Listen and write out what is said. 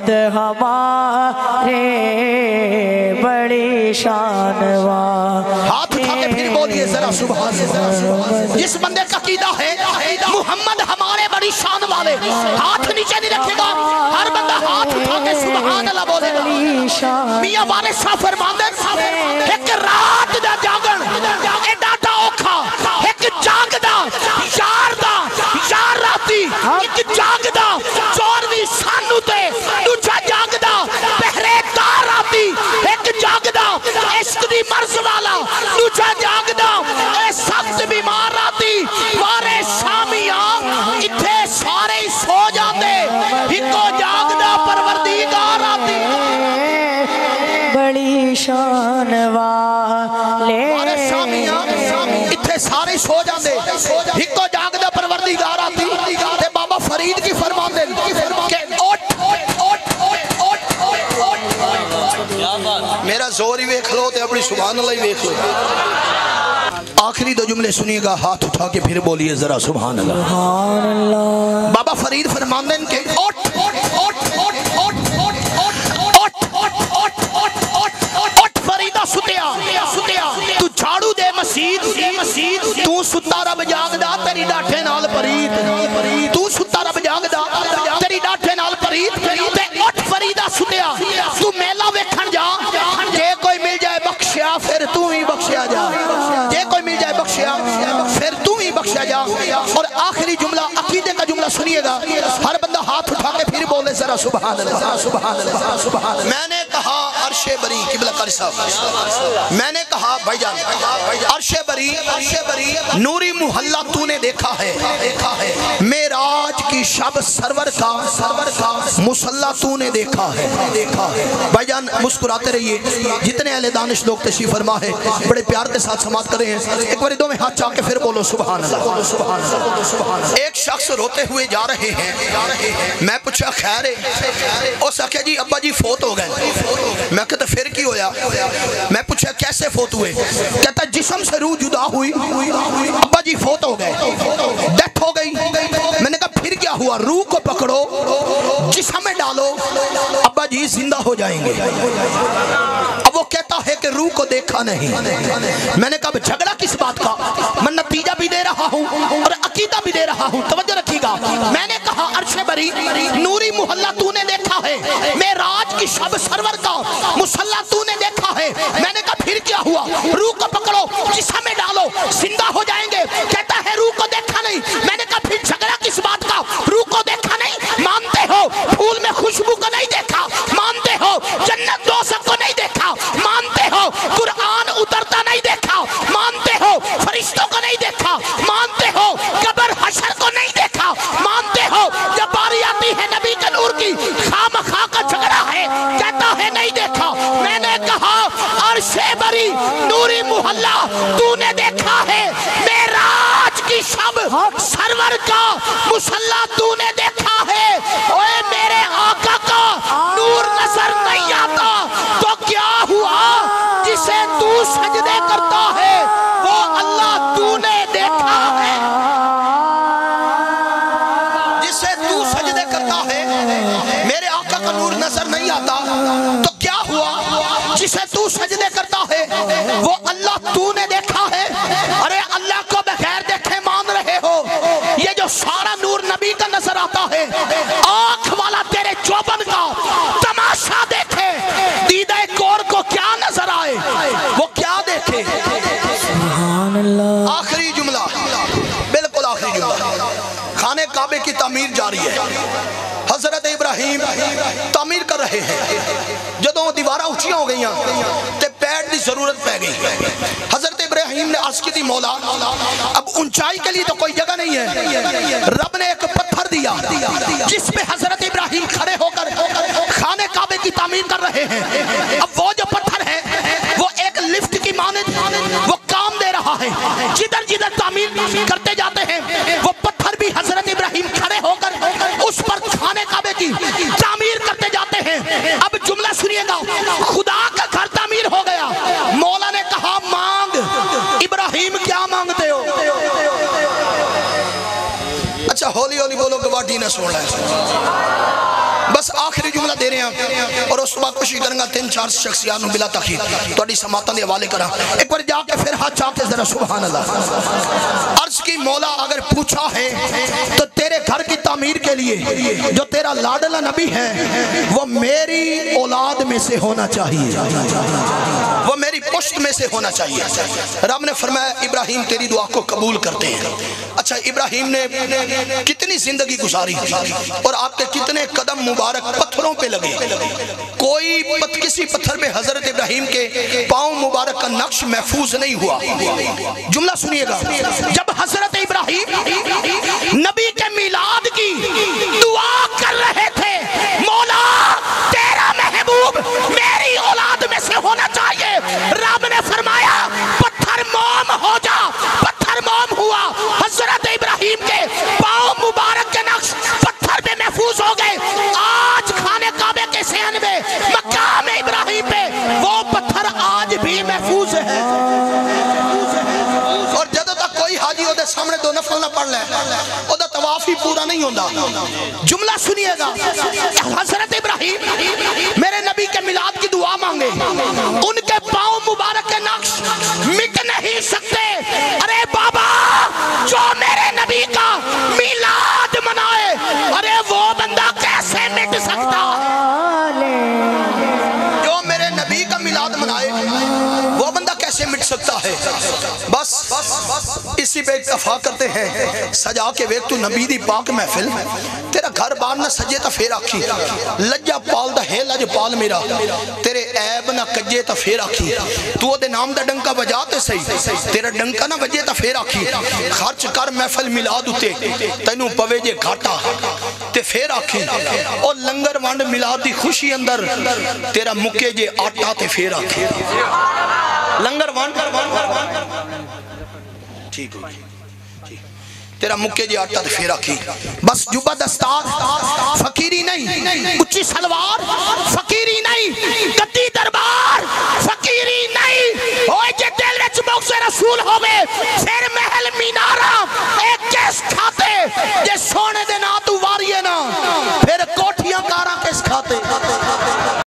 محمد ہمارے بڑی شان ہاتھ اٹھا کے پھر بولیے ذرا سبحان اللہ. جس بندے کا عقیدہ ہے محمد ہمارے بڑی شان والے، ہاتھ نیچے نہیں رکھے گا، ہر بندہ ہاتھ اٹھا کے سبحان اللہ بولے گا. میاں وارث صاحب فرماندے ایک رات دا جاگن ایڈا ڈا اوکھا، ایک جاگدا یار دا یار راتی، ایک جاگدا 24 سانو تے دوجا جاگدا پہرے دار راتی، ایک جاگدا عشق دی مرض والا دوجا جاگدا اے سخت بیمار راتی. وارے شامیاں اتھے سارے ہی سو جاندے، ایکو جاگدا پروردگار راتی بڑی شان والے. وارے شامیاں اتھے سارے ہی سو جاندے، ایکو جاگدا پروردگار راتی. تے بابا فرید کی فرماندے کہ اٹھ میرا زور ہی ویکھ لو تے اپنی سبحان اللہ ہی ویکھ لو. آخری دو جملے سنیے گا، ہاتھ اٹھا کے پھر بولیے ذرا سبحان اللہ. سبحان اللہ. بابا فرید فرماندے کہ اٹھ فریدہ ستیا تو جھاڑو دے مسجد، تو ستا رب جاگدا تیری ڈاٹھے نال پرید، تو ستا رب جاگدا تیری ڈاٹھے نال پرید. تے اٹھ فریدہ ستیا تو میلہ ویکھن جا، جے کوئی مل جائے بخشیا پھر تو ہی بخشیا جا، جے کوئی مل جائے بخشیا پھر تو ہی بخشیا جا. اور آخری جملہ عقیدے کا جملہ سنیے گا، ہر بندہ ہاتھ اٹھا کے پھر بولے ذرا سبحان اللہ سبحان اللہ سبحان اللہ. میں نے کہا عرش بری قبلہ قاری صاحب، میں نے کہا بھائی جان عرش بری نوری محلہ تو نے دیکھا ہے، معراج کی شب سرور کا مصلی تو نے دیکھا ہے. بھائی جان مسکراتے رہیے، جتنے اہل دانش لوگ تشریف فرما ہے بڑے پیار کے ساتھ سماعت کرے ہیں. ایک بار دو میں ہاتھ چاہ کے پھر بولو سبحان اللہ. ایک شخص روتے ہوئے جا رہے ہیں، میں پوچھا خیر ہے؟ اس آکھیا جی ابا جی فوت ہو گئے. میں کہتا پھر کی ہویا؟ میں پوچھا کیسے فوت ہوئے؟ کہتا جسم سے روح جدا ہوئی، ابا جی فوت ہو گئے، ڈیتھ ہو گئی. میں نے کہا پھر کیا ہوا؟ روح کو پکڑو جسم میں ڈالو، ابا جی زندہ ہو جائیں گے. اب وہ کہتا ہے کہ روح کو دیکھا نہیں. میں نے کہا جھگڑا کس بات کا؟ میں نتیجہ بھی دے رہا ہوں اور عقیدہ بھی دے رہا ہوں، توجہ رکھیے گا. میں نے کہا عرش بری نوری محلہ تو نے دیکھا ہے، معراج کی شب سرور کا مصلی تو نے دیکھا ہے. میں نے کہا پھر کیا ہوا؟ روح کو پکڑو جسم میں ڈالو زندہ ہو جائیں گے. کہتا ہے روح کو دیکھا نہیں. میں نے کہا پھر جھگڑا کس بات کا؟ روح کو دیکھا نہیں، مانتے ہو پھول میں خوشبو کو نہیں دیکھا، مانتے ہو جنت دوزخ کو نہیں دیکھا، مانتے ہو قرآن اترتا نہیں دیکھا، مانتے ہو فرشتوں کو نہیں دیکھا، مانتے ہو قبر حشر کو نہیں دیکھا، مانتے ہو جب باری آتی ہے نبی کے نور کی خامخواہ کا جھگڑا ہے، کہتا ہے نہیں دیکھا. میں نے کہا عرش بری نوری محلہ تو نے دیکھا ہے، معراج کی شب سرور کا مصلی تو نے دیکھا ہے. اوے میرے آقا کا نور نظر نہیں آتا تو کیا ہوا؟ جسے تو سجدے کرتا ہے وہ اللہ تو نے دیکھا ہے. جسے تو سجدے کرتا ہے میرے آقا کا نور نظر نہیں آتا تو کیا ہوا؟ جسے تو سجدے کرتا ہے وہ اللہ تو نے دیکھا ہے. ارے اللہ کو بغیر دیکھے مان رہے ہو؟ یہ جو سارا نور نبی کا نظر آتا ہے، آنکھ والا تیرے چوبن کا تماشا دیکھے، دیدہ کور کو کیا نظر آئے؟ وہ کیا دیکھے؟ سبحان اللہ. آخری جملہ، بالکل آخری جملہ. خانہ کعبے کی تعمیر جاری ہے، حضرت ابراہیم تعمیر کر رہے ہیں. جدوں دیوارہ اونچیاں ہو گئیاں تے پیڑ دی ضرورت پہ گئی. حضرت ابراہیم نے عرض کی تھی مولا اب اونچائی کے لیے تو کوئی جگہ نہیں ہے. رب نے ایک پتھر دیا جس پہ حضرت ابراہیم کھڑے ہو کر خانہ کعبے کی تعمیر کر رہے ہیں. اب وہ جو پتھر ہے وہ ایک لفٹ کی مانند وہ کام دے رہا ہے. جدھر جدھر تعمیر کرتے جاتے ہیں وہ پتھر بھی حضرت ابراہیم کھڑے ہو کر اس پر خانہ کعبے کی تعمیر کرتے جاتے ہیں. اب جملہ سنیے گا، خدا کا گھر تعمیر ہو گیا. مولا نے کہا مانگ. ابراہیم کیا مانگتے ہو؟ اچھا ہولی ہولی بولو گواٹی نہ سن لائے. بس آخری جملہ دے رہے ہیں اور اس بعد کوشش کریں گا 3-4 شخصیات بلا تاخیر تھوڑی سماعتاں دے حوالے کرا. ایک بار جا کے پھر ہاتھ چاہ کے ذرا سبحان اللہ. عرض کی مولا اگر پوچھا ہے تو تیرے گھر کی تعمیر کے لیے جو تیرا لاڈلا نبی ہے وہ میری اولاد میں سے ہونا چاہیے, وہ میری پشت میں سے ہونا چاہیے. رب نے فرمایا ابراہیم تیری دعا کو قبول کرتے ہیں. اچھا ابراہیم نے کتنی زندگی گزاری اور آپ کے کتنے قدم مبارک پتھروں پہ لگے. کوئی کسی پتھر پہ حضرت ابراہیم کے پاؤں مبارک کا نقش محفوظ نہیں ہوا. جملہ سنیے گا, جب حضرت ابراہیم نبی کے میلاد کی دعا کر رہے تھے مولا تیرا محبوب میری اولاد میں سے ہونا چاہیے, رب نے فرمایا پتھر موم ہو جا. پتھر موم ہوا, حضرت ابراہیم کے پاؤں مبارک کے نقش پتھر پہ محفوظ ہو گئے. آج خانے کعبے کے صحن میں مقام ابراہیم پہ وہ پتھر آج بھی محفوظ ہے. اور جدو تک کوئی حاجی وہ سامنے 2 نفل نہ پڑھ لے وہ طواف ہی پورا نہیں ہوتا. جملہ سنیے گا, حضرت ابراہیم میرے نبی کے میلاد کی دعا مانگے, ان کے پاؤں مبارک کے نقش مٹ نہیں سکتے. ارے بابا جو میرے نبی کا میلاد منائے ارے وہ بندہ کیسے مٹ سکتا, جو میرے نبی کا میلاد منائے وہ بندہ کیسے مٹ سکتا ہے. بس اسی پہ اتفاق کرتے ہیں سجا کے ویک تو نبی دی پاک محفل تیرا گھر بار نہ سجے تا پھر آکھی لجا پال دا ہے لج پال میرا تیرے عیب نہ کجے تا پھر آکھی تو دے نام دا ڈنکا بجاتے سہی تیرا ڈنکا نہ بجے تا پھر آکھی خرچ کر محفل میلاد اتے تینوں پوے جے گھاٹا تے پھر آکھی اور لنگر وانڈ میلاد دی خوشی اندر تیرا مکے جے آٹا تے پھر آکھی لنگر وانڈ ٹھیک ہو تیرا مکے جی آٹا تے پھر آکھی. بس جبہ دستار فقیری نہیں, اچھی سلوار فقیری نہیں, گدی دربار فقیری نہیں, ہوئے جے دل وچ بغض رسول ہوگے